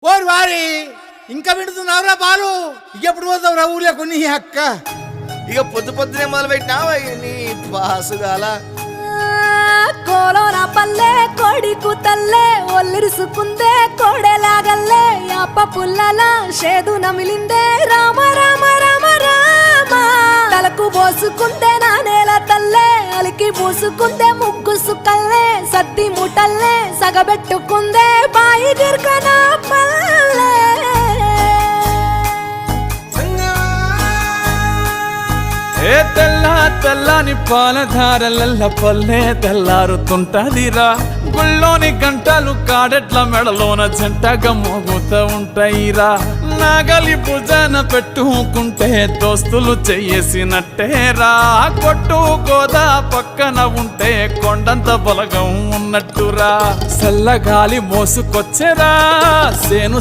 ఓరి వారి ఇంకా వింటున్నావురా బాలు ఎప్పుడు పోతావు రా ఊర్లో కొన్ని అక్క ఇక పొద్దు పొద్దునే మొదలు పెట్టినావా నీ బాసుగాల కోలోన పల్లె కోడి కూతల్లే ఒల్లిరుసుకుందే కోడెలాగల్లే అప్ప పుల్లల షేదు నమిలిందే రామ రామ రామ రామ తలకు పోసుకుందే నా నేల తల్లే అలికి పూసుకుందే ముగ్గు సుక్కల్లే సద్ది ముటల్లే సగబెట్టుకుందే బాయి గిర్కన పల్లె ఏ తెల్ల తెల్లని పాలధారలల్ల పల్లె తెల్లారుతుంటదిరా గుళ్ళోని గంటలు కాడెట్ల మెడలోన జంటగా మోగుతూ ఉంటాయిరా నాగలి భుజాన పెట్టుకుంటే దోస్తులు చెయ్యేసినట్టేరా కొట్టు గోదా పక్కన ఉంటే కొండంత బలగం ఉన్నట్టురా చల్లగాలి మోసుకొచ్చెరా సేను